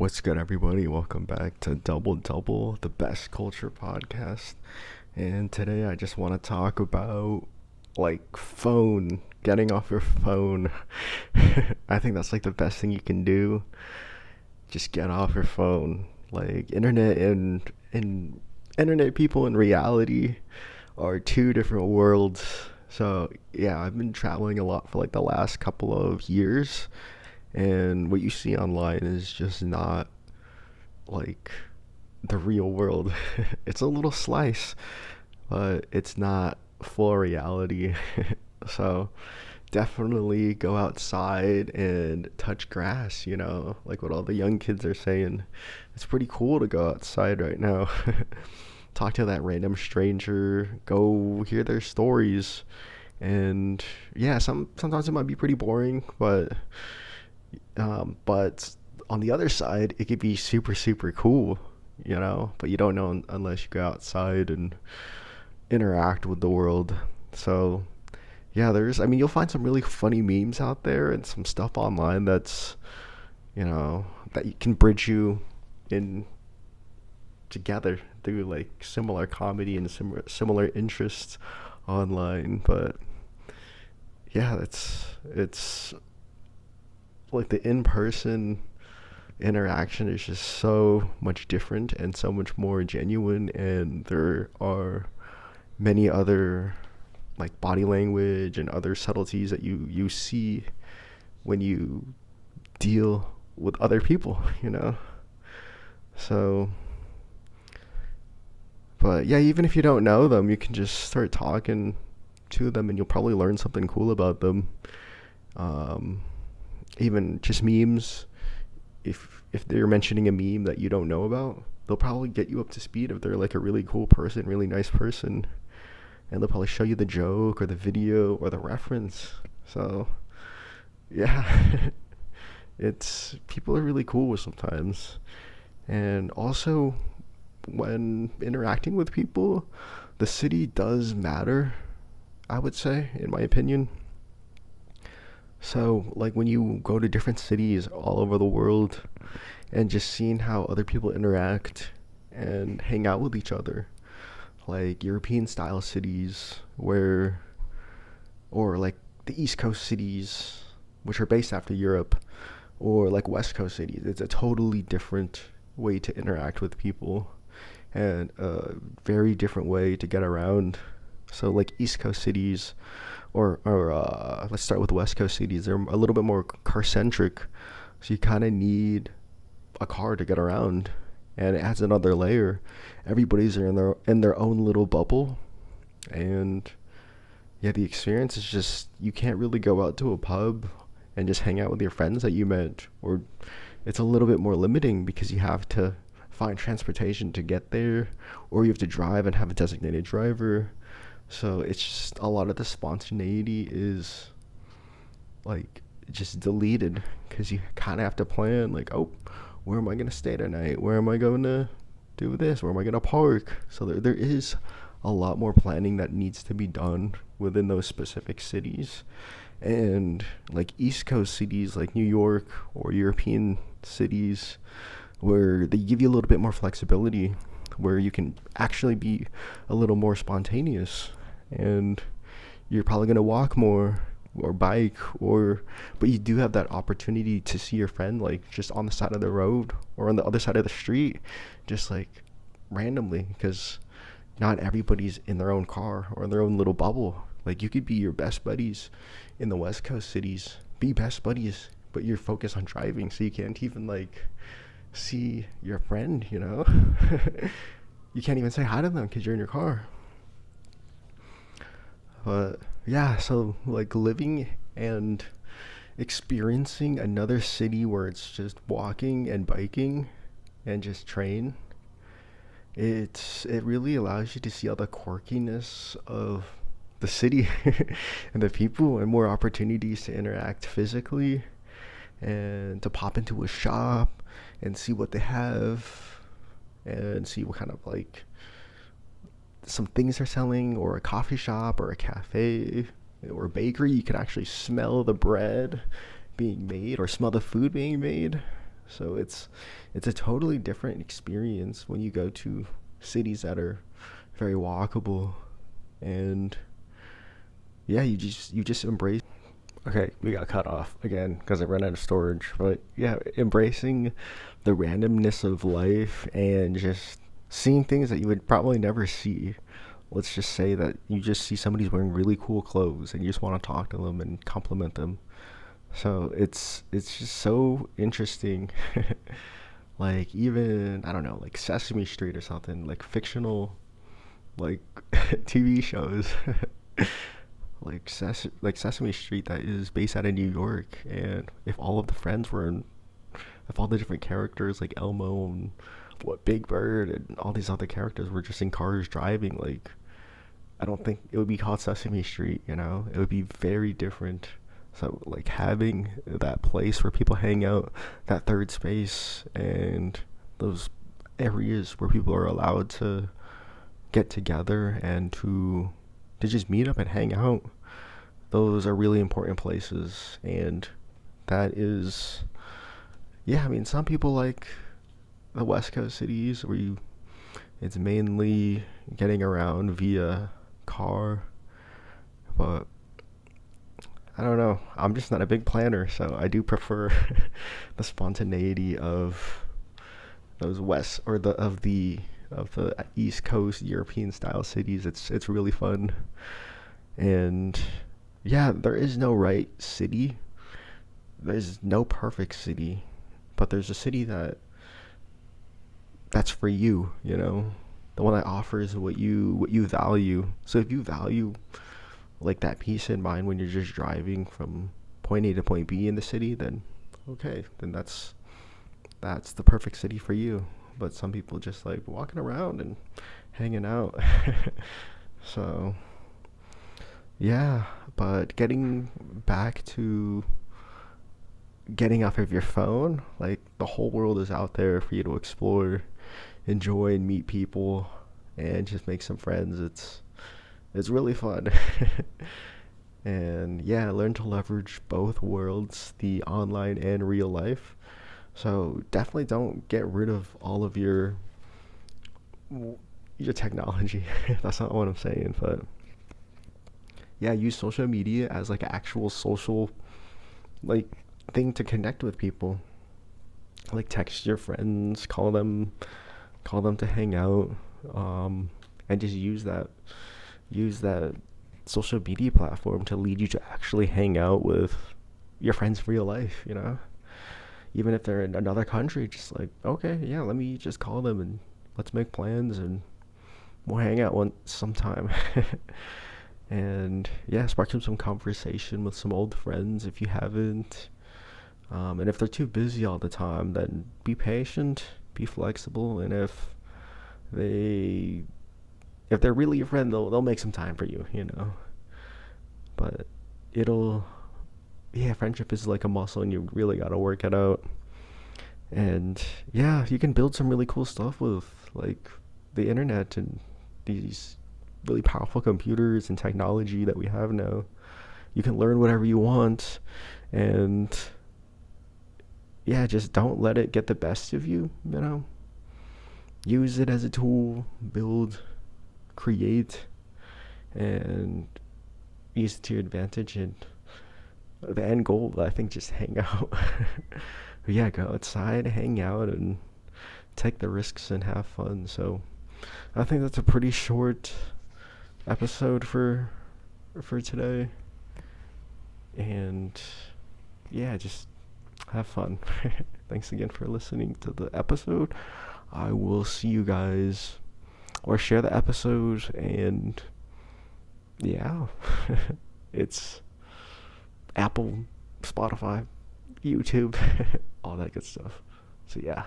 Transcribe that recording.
What's good, everybody? Welcome back to Double Double, the best culture podcast. And today I just want to talk about getting off your phone. I think that's like the best thing you can do. Just get off your phone. Like and internet people in reality are two different worlds. So yeah, I've been traveling a lot for like the last couple of years, and what you see online is just not like the real world. It's a little slice, but it's not full reality. So definitely go outside and touch grass, like what all the young kids are saying. It's pretty cool to go outside right now. Talk to that random stranger, go hear their stories. And yeah, sometimes it might be pretty boring, but on the other side, it could be super, super cool, but you don't know unless you go outside and interact with the world. So, yeah, you'll find some really funny memes out there and some stuff online that you can bridge you in together through like similar comedy and similar interests online. But yeah, it's like the in-person interaction is just so much different and so much more genuine, and there are many other like body language and other subtleties that you see when you deal with other people. So, but yeah, even if you don't know them, you can just start talking to them and you'll probably learn something cool about them. um Even just memes, if they're mentioning a meme that you don't know about, they'll probably get you up to speed if they're like a really cool person, really nice person, and they'll probably show you the joke or the video or the reference. So yeah, it's people are really cool sometimes. And also, when interacting with people, the city does matter, I would say, in my opinion. So, like when you go to different cities all over the world and just seeing how other people interact and hang out with each other, like European style cities or like the East Coast cities, which are based after Europe, or like West Coast cities, it's a totally different way to interact with people and a very different way to get around. So, like East Coast cities, or let's start with West Coast cities. They're a little bit more car centric, so you kind of need a car to get around, and it adds another layer. Everybody's in their own little bubble, and yeah, the experience is just you can't really go out to a pub and just hang out with your friends that you met, or it's a little bit more limiting because you have to find transportation to get there, or you have to drive and have a designated driver. So it's just a lot of the spontaneity is like just deleted because you kind of have to plan, like, oh, where am I going to stay tonight? Where am I going to do this? Where am I going to park? So there is a lot more planning that needs to be done within those specific cities. And like East Coast cities like New York or European cities, where they give you a little bit more flexibility, where you can actually be a little more spontaneous, and you're probably going to walk more or bike, but you do have that opportunity to see your friend like just on the side of the road or on the other side of the street, just like randomly, because not everybody's in their own car or in their own little bubble. Like you could be your best buddies in the West Coast cities, be best buddies, but you're focused on driving, so you can't even like see your friend. You can't even say hi to them because you're in your car. But yeah, so like living and experiencing another city where it's just walking and biking and just train, it really allows you to see all the quirkiness of the city and the people, and more opportunities to interact physically and to pop into a shop and see what they have and see what kind of like some things they're selling, or a coffee shop or a cafe or a bakery. You can actually smell the bread being made or smell the food being made. So it's a totally different experience when you go to cities that are very walkable, and yeah, you just embrace. Okay, we got cut off again because I ran out of storage. But yeah, embracing the randomness of life and just seeing things that you would probably never see. Let's just say that you just see somebody's wearing really cool clothes and you just want to talk to them and compliment them. So it's just so interesting. Like even I don't know, like Sesame Street or something, like fictional like TV shows. Like Sesame Street that is based out of New York, and if all of the friends were in, if all the different characters like Elmo and what Big Bird and all these other characters were just in cars driving, like I don't think it would be called Sesame Street. It would be very different. So like having that place where people hang out, that third space, and those areas where people are allowed to get together and to just meet up and hang out. Those are really important places, and that is, yeah. I mean, some people like the West Coast cities where it's mainly getting around via car, but I don't know. I'm just not a big planner, so I do prefer the spontaneity of those west or the East Coast European style cities. It's really fun. And yeah, there is no right city. There's no perfect city, but there's a city that's for you, the one that offers what you value. So if you value like that peace in mind when you're just driving from point A to point B in the city, then okay, then that's the perfect city for you. But some people just like walking around and hanging out. So yeah, but getting back to getting off of your phone, like the whole world is out there for you to explore, enjoy, and meet people, and just make some friends. It's really fun. And yeah, learn to leverage both worlds, the online and real life. So definitely don't get rid of all of your technology. That's not what I'm saying, but yeah, use social media as like an actual social like thing to connect with people. Like text your friends, call them to hang out, and just use that social media platform to lead you to actually hang out with your friends in real life. Even if they're in another country, just like, okay, yeah, let me just call them and let's make plans and we'll hang out one sometime. And yeah, spark some conversation with some old friends if you haven't. And if they're too busy all the time, then be patient, be flexible, and they if they're really your friend, they'll make some time for you. But it'll yeah, friendship is like a muscle, and you really gotta work it out. And yeah, you can build some really cool stuff with like the internet and these really powerful computers and technology that we have now. You can learn whatever you want, and yeah, just don't let it get the best of you. Use it as a tool, build, create, and use it to your advantage. And the end goal, I think, just hang out. But yeah, go outside, hang out, and take the risks and have fun. So I think that's a pretty short episode for today. And yeah, just have fun. Thanks again for listening to the episode. I will see you guys, or share the episode, and yeah, it's Apple, Spotify, YouTube, all that good stuff. So yeah.